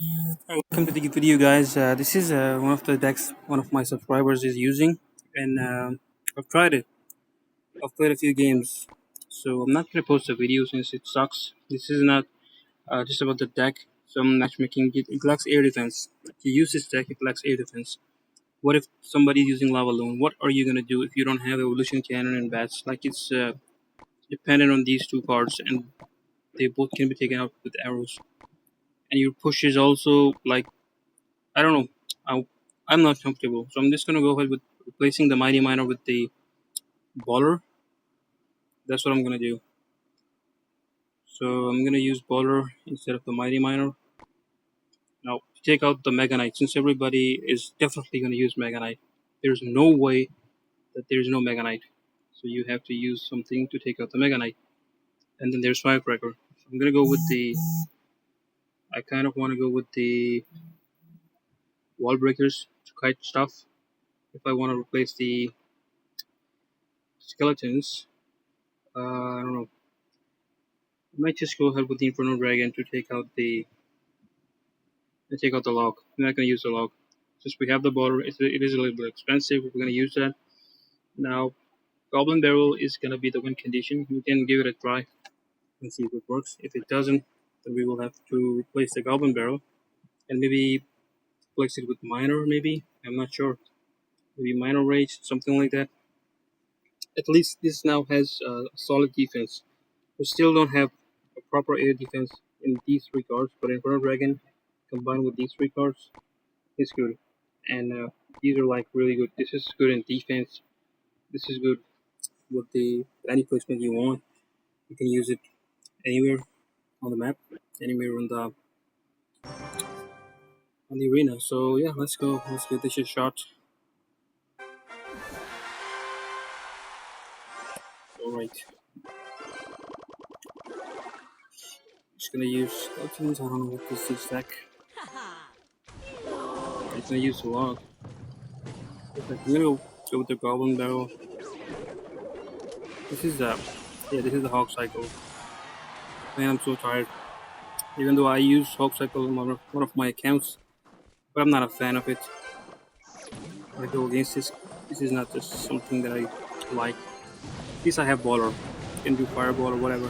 Welcome to the video, guys. This is one of the decks one of my subscribers is using, and I've tried it. I've played a few games, so I'm not gonna post a video since it sucks. This is not just about the deck. Some matchmaking. It lacks air defense. If you use this deck, it lacks air defense. What if somebody's using Lava Loon? What are you gonna do if you don't have Evolution Cannon and Bats? Like it's dependent on these two cards, and they both can be taken out with arrows. And your push is also like I don't know. I'm not comfortable, so I'm just gonna go ahead with replacing the Mighty Miner with the Baller. That's what I'm gonna do. So I'm gonna use Baller instead of the Mighty Miner. Now, to take out the Mega Knight, since everybody is definitely gonna use Mega Knight, there's no way that there's no Mega Knight. So you have to use something to take out the Mega Knight. And then there's Firecracker. So I'm gonna go with the. I kind of want to go with the Wall Breakers to kite stuff. If I want to replace the skeletons, I don't know. I might just go ahead with the Inferno Dragon to take out the log. I'm not gonna use the log. Since we have the border, it is a little bit expensive. We're gonna use that. Now, Goblin Barrel is gonna be the win condition. We can give it a try and see if it works. If it doesn't, then we will have to replace the Goblin Barrel and maybe replace it with Minor. Maybe I'm not sure. Maybe Minor Rage, something like that. At least this now has a solid defense. We still don't have a proper air defense in these three cards, but Inferno Dragon combined with these three cards is good. And these are like really good. This is good in defense. This is good with the any placement you want. You can use it anywhere on the map, anywhere on the arena. So yeah, let's go. Let's give this a shot. All right. Just gonna use skeletons. I don't know what this is deck. I'm gonna use a log. I'm gonna go with the Goblin Barrel. This is this is the Hog Cycle. Man, I'm so tired. Even though I use Hog Cycle on one of my accounts, but I'm not a fan of it. I go against this. This is not just something that I like. At least I have Baller. Can do Fireball or whatever.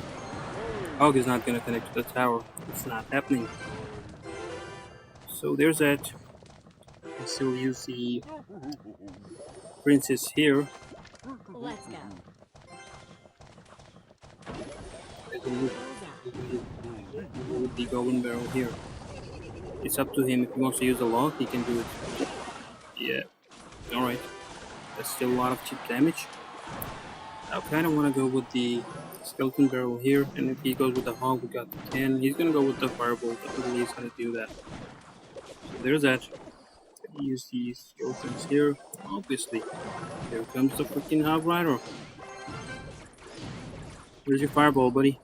Hog is not gonna connect to the tower. It's not happening. So there's that. I still use the Princess here. Let's go. With the Golden Barrel here. It's up to him. If he wants to use a log, he can do it. Yeah. Alright. That's still a lot of chip damage. I kind of want to go with the Skeleton Barrel here, and if he goes with the Hog, we got the 10. He's going to go with the Firebolt. I believe he's going to do that. So there's that. Use these skeletons here. Obviously. Here comes the freaking Hog Rider. Where's your Fireball, buddy?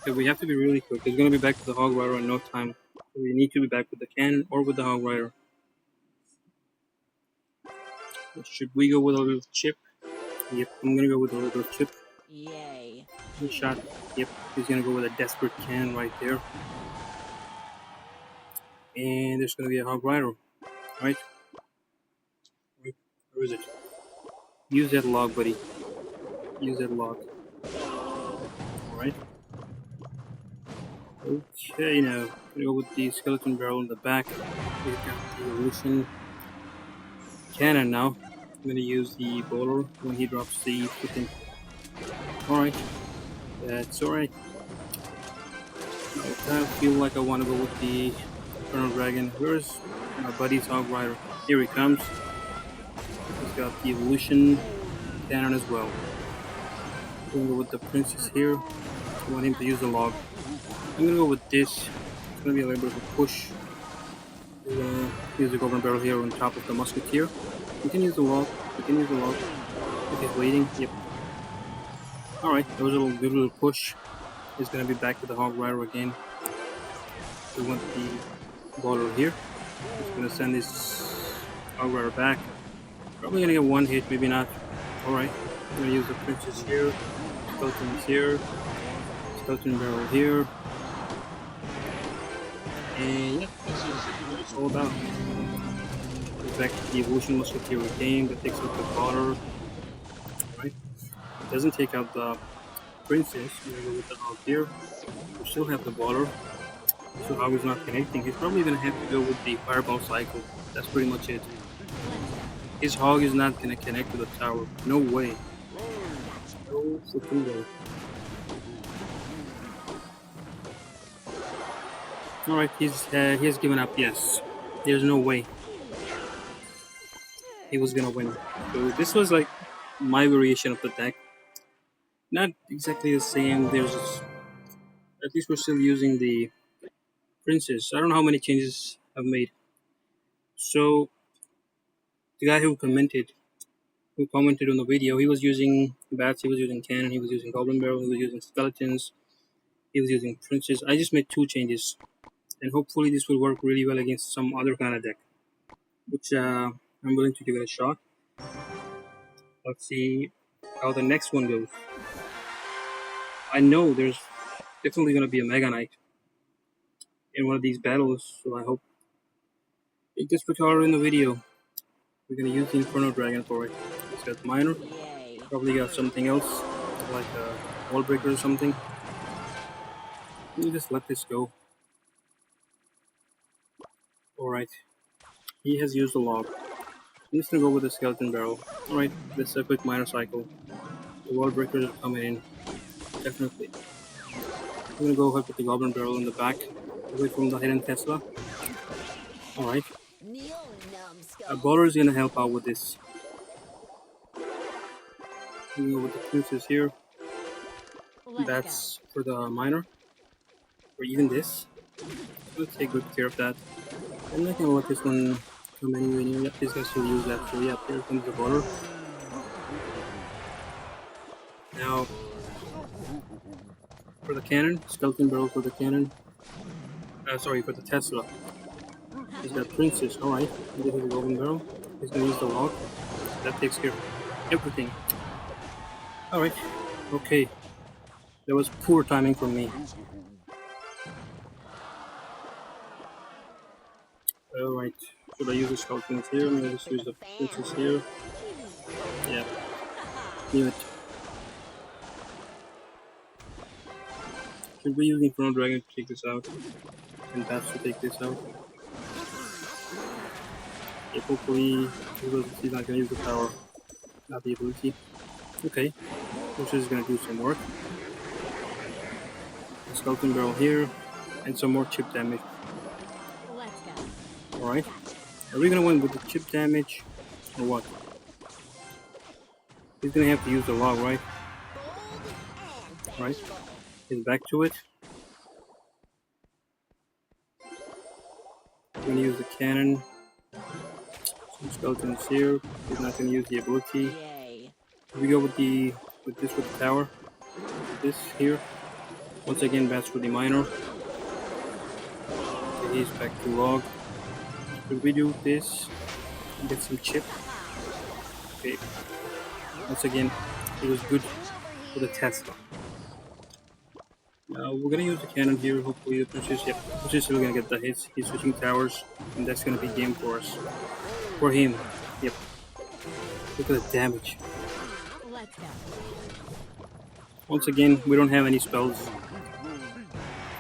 Okay, we have to be really quick. He's going to be back to the Hog Rider in no time. So we need to be back with the cannon or with the Hog Rider. Should we go with a little chip? Yep, I'm gonna go with a little chip. Yay. Good shot. Yep, he's gonna go with a desperate cannon right there. And there's gonna be a Hog Rider. Right? Where is it? Use that log, buddy. Use that log. Alright. Okay, now, gonna go with the Skeleton Barrel in the back. We've got the Evolution Cannon now. I'm gonna use the bowler when he drops the freaking. Alright. That's alright. I kind of feel like I want to go with the Infernal Dragon. Where's my buddy's Hog Rider? Here he comes. He's got the Evolution Cannon as well. I'm gonna go with the Princess here. I want him to use the log. I'm gonna go with this. It's gonna be a little bit of a push. We're gonna use the Golden Barrel here on top of the Musketeer. We can use the log. We can use the log. If he's waiting, yep. Alright, that was a good little push. He's gonna be back to the Hog Rider again. We want the baller here. He's gonna send this Hog Rider back. Probably gonna get one hit, maybe not. Alright, I'm gonna use the Princess here. Skeleton is here. Skeleton Barrel here. And yeah, that's all about. In fact, the evolution musketeer game that takes out the collar, right? It doesn't take out the princess. We're gonna go with the hog here. We still have the baller. So Hog is not connecting. He's probably gonna have to go with the fireball cycle. That's pretty much it. His hog is not gonna connect to the tower. No way. No freaking way. Alright, he has given up, yes. There's no way he was gonna win. So this was like my variation of the deck. Not exactly the same. There's at least we're still using the princess. I don't know how many changes I've made. So the guy who commented on the video, he was using bats, he was using cannon, he was using goblin barrel, he was using skeletons, he was using princes. I just made two changes, and hopefully this will work really well against some other kind of deck, which I'm willing to give it a shot. Let's see how the next one goes. I know there's definitely going to be a Mega Knight in one of these battles, so I hope it gets Picard in the video. We're going to use the Inferno Dragon for it. It's got minor, Yay. probably got something else, like a wall breaker or something. We'll just let this go. Alright, he has used a log. I'm just gonna go with the skeleton barrel. Alright, this is a quick minor cycle. The wall breakers are coming in. Definitely. I'm gonna go ahead with the goblin barrel in the back, away from the hidden Tesla. Alright. A bowler is gonna help out with this. I'm gonna go with the princess here. That's for the minor. Or even this. Let's take good care of that. I'm not gonna let this one come anywhere near. Yep, these guys will use that. So yeah, here comes the bowler. Now, for the cannon, skeleton barrel for the cannon. Sorry, for the Tesla. He's got princess. Alright, this is a golden barrel. He's gonna use the log. That takes care of everything. Alright, okay. That was poor timing from me. Alright, should I use the skeletons here? I'm gonna just use the princess here. Yeah, leave it. Should we use Inferno Dragon to take this out? And Bats to take this out? Yeah, hopefully he's not gonna use the power, not the ability. Okay, which is gonna do some work. The skeleton barrel here, and some more chip damage. Alright, are we gonna win with the chip damage, or what? He's gonna have to use the log, right? Right, he's back to it. I'm gonna use the cannon. Some skeletons here. He's not gonna use the ability. Yay. We go with the with the tower. This here. Once again, bats for the minor. Okay, he's back to log. Should we do this? Get some chip. Okay. Once again, it was good for the Tesla. Now we're gonna use the cannon here. Hopefully the princess, yep, princess is still gonna get the hits. He's switching towers, and that's gonna be game for us. For him, yep. Look at the damage. Let's go. Once again, we don't have any spells.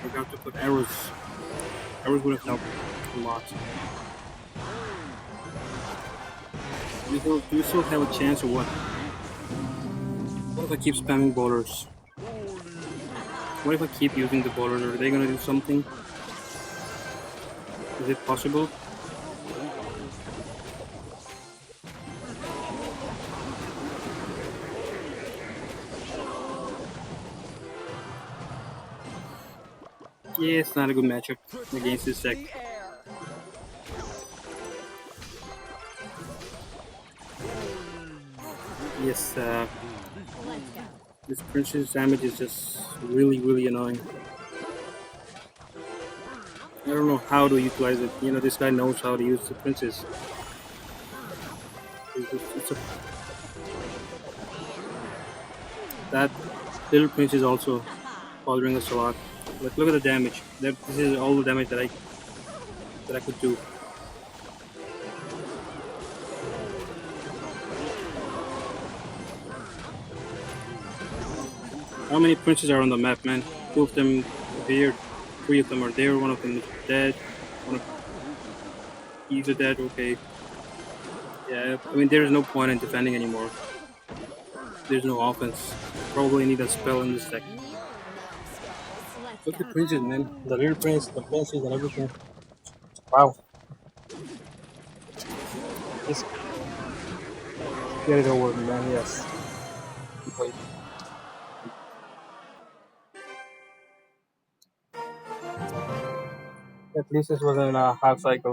Forgot to put arrows. Arrows would have helped a lot. Do we still have a chance or what? What if I keep spamming bowlers? What if I keep using the bowlers? Are they gonna do something? Is it possible? Yeah, it's not a good matchup against this deck. Yes, this princess damage is just really annoying. I don't know how to utilize it. You know, this guy knows how to use the princess. That little prince is also bothering us a lot. Like, look at the damage. This is all the damage that I that I could do. How many princes are on the map, man? Two of Yay. them appeared. Three of them are there. One of them is dead. One of these are dead. Okay. Yeah. I mean, there is no point in defending anymore. There's no offense. Probably need a spell in this deck. Let's Look at the go. princes, man. The little prince, the princes, and everything. Wow. Just get it over, man. Yes. Wait. At least this wasn't a half cycle.